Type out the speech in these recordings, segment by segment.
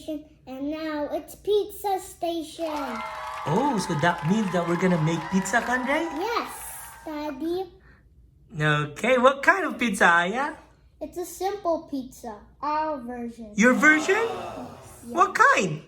station, and now it's pizza station. Oh, so that means that we're gonna make pizza, Conrad? Yes, Daddy. Okay, what kind of pizza, Aya? It's a simple pizza, our version. Your version? Yeah. What kind?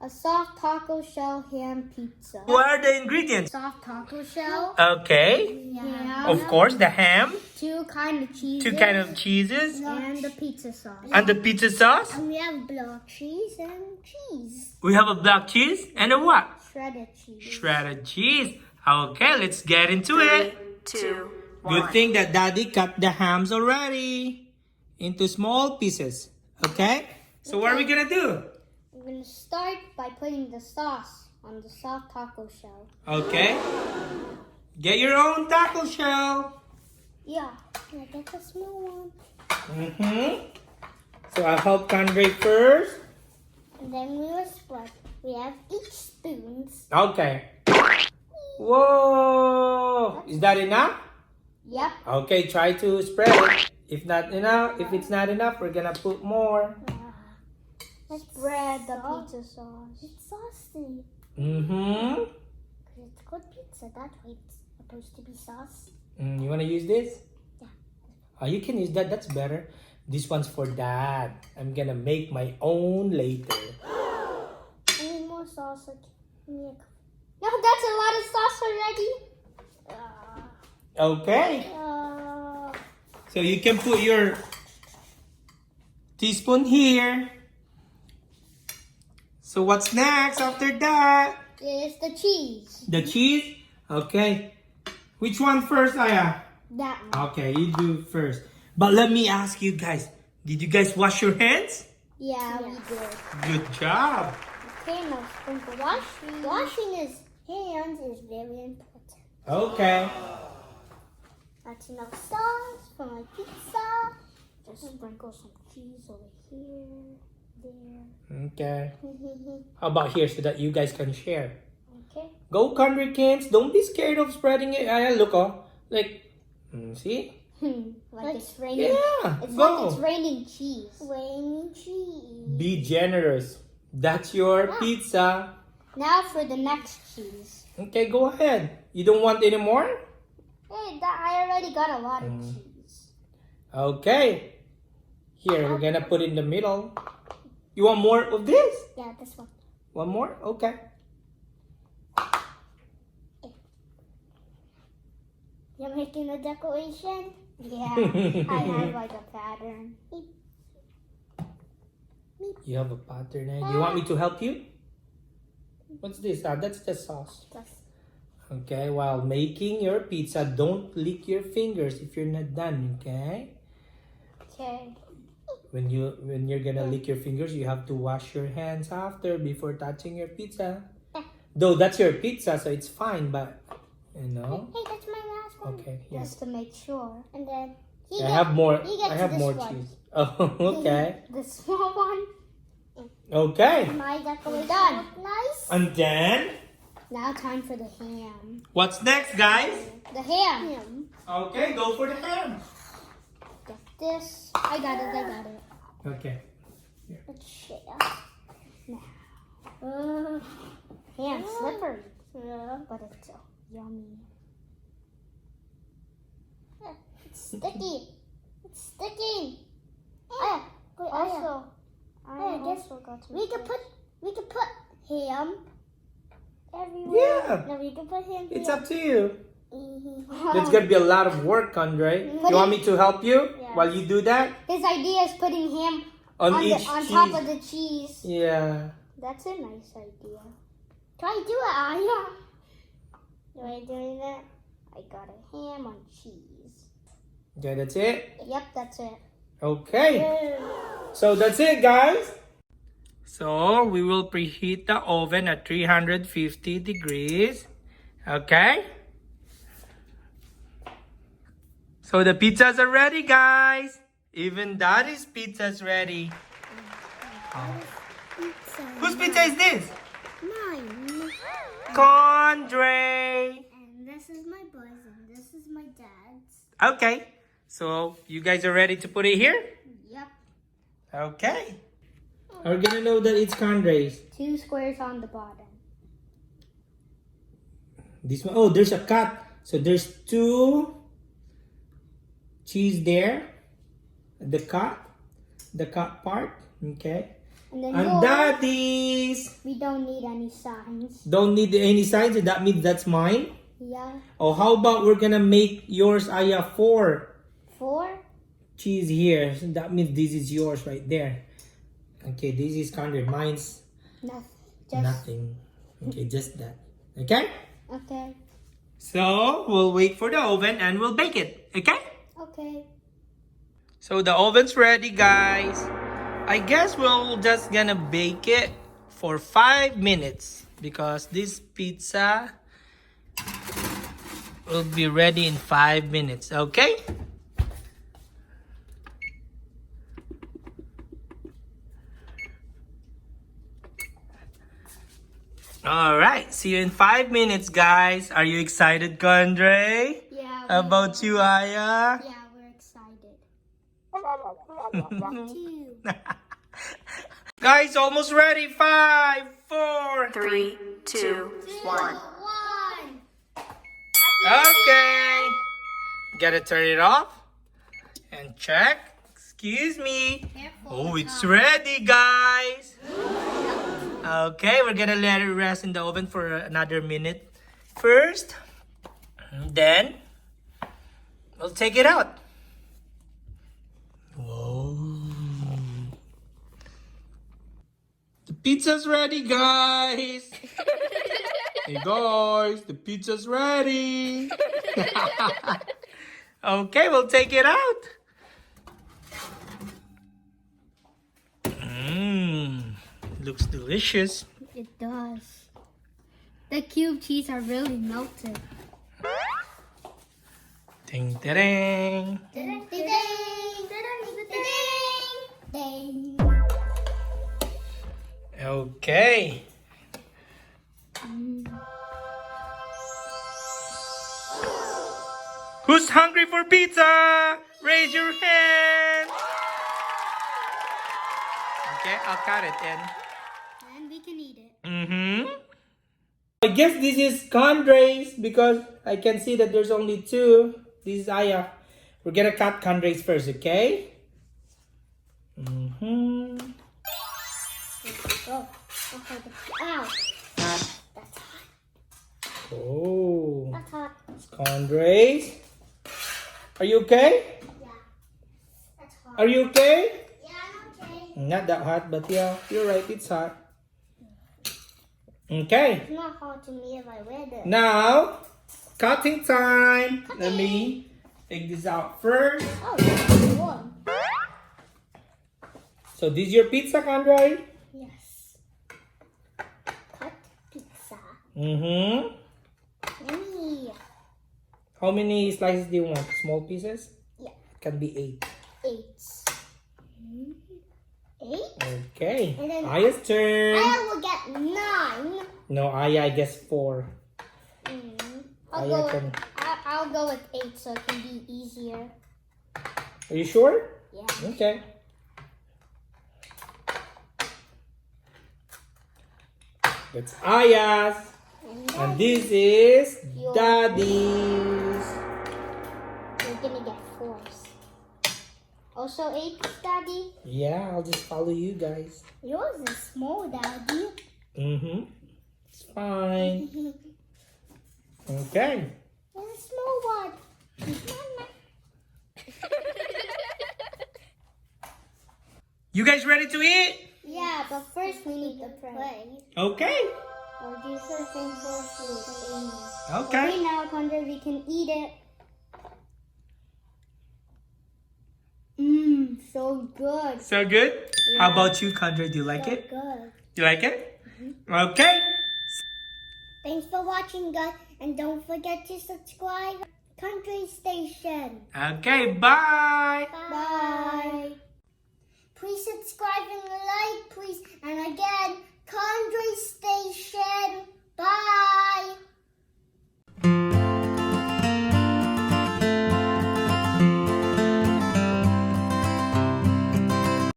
A soft taco shell ham pizza. What are the ingredients? Soft taco shell. Okay, Yeah. of course, the ham, Two kind of cheeses. two kind of cheeses, And the pizza sauce. and the pizza sauce. And we have block cheese and cheese. We have a black cheese and a what? Shredded cheese. Shredded cheese. Okay, let's get into it. 2, 1. Good thing that Daddy cut the hams already into small pieces. Okay? So what are we gonna do? We're going to start by putting the sauce on the soft taco shell. Okay. Get your own taco shell. Yeah. I get the small one. So I'll help Conrad first. And then we will split. We have each spoons. Okay. Whoa! Is that enough? Yep. Okay, try to spread it. If it's not enough, we're gonna put more. Let's spread the pizza sauce. It's saucy. It's good pizza. That's why it's supposed to be sauce. You wanna use this? Yeah. Oh, you can use that. That's better. This one's for Dad. I'm gonna make my own later. I need more sauce. No, that's a lot of sauce already. Okay. So you can put your teaspoon here. So what's next after that? It's the cheese. The cheese? Okay. Which one first, Aya? That one. Okay, you do first. But let me ask you guys, did you guys wash your hands? Yeah, we did. Good job. Okay, now sprinkle washing. Washing his hands is very important. Okay. That's enough sauce for my pizza. Just sprinkle some cheese over here, there. Okay. How about here so that you guys can share? Okay. Go, country kids. Don't be scared of spreading it. Aya, look, oh. Like, see? Like it's raining. Yeah, It's go. like it's raining cheese. Raining cheese. Be generous. That's your pizza. Now for the next cheese. Okay, go ahead. You don't want any more? Hey, I already got a lot of cheese. Okay. Here, we're gonna put in the middle. You want more of this? Yeah, this one. One more? Okay. You're making a decoration? Yeah, I have like a pattern. You have a pattern, eh? You want me to help you? What's this? That's the sauce. Okay, while making your pizza, don't lick your fingers if you're not done, okay? Okay. When you're gonna lick your fingers, you have to wash your hands after before touching your pizza. Though that's your pizza, so it's fine, but you know. Hey, that's my last one. Okay, yes. Just to make sure. And then I have more. he gets I have this more one. cheese. Oh, okay. The small one. Okay. My decoration. Done. Nice. And then, Now time for the ham. what's next, guys? The ham. Okay, go for the ham. Get this. I got it. Okay. Let's share. Now. Ham slippery. But it's so yummy. It's sticky. It's sticking. I guess we could put ham everywhere. Yeah. No, we can put ham. It's here. up to you. That's gonna be a lot of work, Andre. You want me to help you while you do that? His idea is putting ham On each on cheese. top of the cheese. Yeah. That's a nice idea. Try to do it, Aya. Am I doing that? I got a ham on cheese. Okay, that's it? Yep, that's it. Okay. So that's it, guys. So we will preheat the oven at 350 degrees. Okay. So the pizzas are ready, guys. Even Daddy's pizza's ready. Pizza. Whose pizza is this? Mine. Condre. And this is my buzz, and this is my dad's. Okay. So you guys are ready to put it here? Yep. Okay. Are we gonna know that it's Condre's? 2 squares on the bottom. This one, oh, there's a cut. So there's 2 cheese there. The cut part. Okay. And then And Daddy's. we don't need any signs. Don't need any signs. So that means that's mine. Yeah. Oh, how about we're gonna make yours, Aya, 4 4. cheese here. So that means this is yours right there. Okay, this is Condre. Mine's Nothing. Just nothing. Okay, just that. Okay? Okay. So, we'll wait for the oven and we'll bake it. Okay? Okay. So, the oven's ready, guys. I guess we'll just gonna bake it for 5 minutes because this pizza will be ready in 5 minutes. Okay? Alright, see you in 5 minutes, guys. Are you excited, Condre? Yeah. How about you, Aya? Yeah, we're excited. 2. Guys, almost ready. 5, 4, 3, 2, 1. 1. Okay. Gotta turn it off and check. Excuse me. Oh, it's ready, guys. Okay, we're gonna let it rest in the oven for another minute first. Then we'll take it out. Whoa. The pizza's ready, guys. Hey guys, the pizza's ready. Okay, we'll take it out. Looks delicious. It does. The cube cheese are really melted. Ding, ding. Ding, ding, ding, ding. Okay. Who's hungry for pizza? Raise your hand. Okay, I'll cut it in. And we can eat it. I guess this is Condre's because I can see that there's only 2. This is Aya. We're gonna cut Condre's first, okay? Go. Okay. Ow. That's hot. Oh, That's hot. it's Condre's. Are you okay? Yeah. That's hot. Are you okay? Yeah, I'm okay. Not that hot, but yeah, you're right, it's hot. Okay, It's not hot to me if I wear this. now, cutting time. Let me take this out first. Oh, that's warm. So this is your pizza, Condre? Yes. Cut pizza. Yummy. How many slices do you want? Small pieces? Yeah. Can be 8. 8. 8? Okay, And then Aya's turn. I will get 9. No, Aya, I guess 4. I'll go with 8 so it can be easier. Are you sure? Yeah. Okay. That's Aya's. And this is Daddy's. We're gonna get 4s. Also 8, Daddy? Yeah, I'll just follow you guys. Yours is small, Daddy. It's fine. Okay. It's a small one. You guys ready to eat? Yeah, but first we need to pray. Okay. Lord Jesus, thank you for food. Amen. Okay. Okay, now, Condre, we can eat it. So good. So good? How about you, Condre? Do you like So it? good. You like it? Okay. Thanks for watching, guys. And don't forget to subscribe. Country Station. Okay, bye. Bye. Please subscribe and like, please. And again, comment.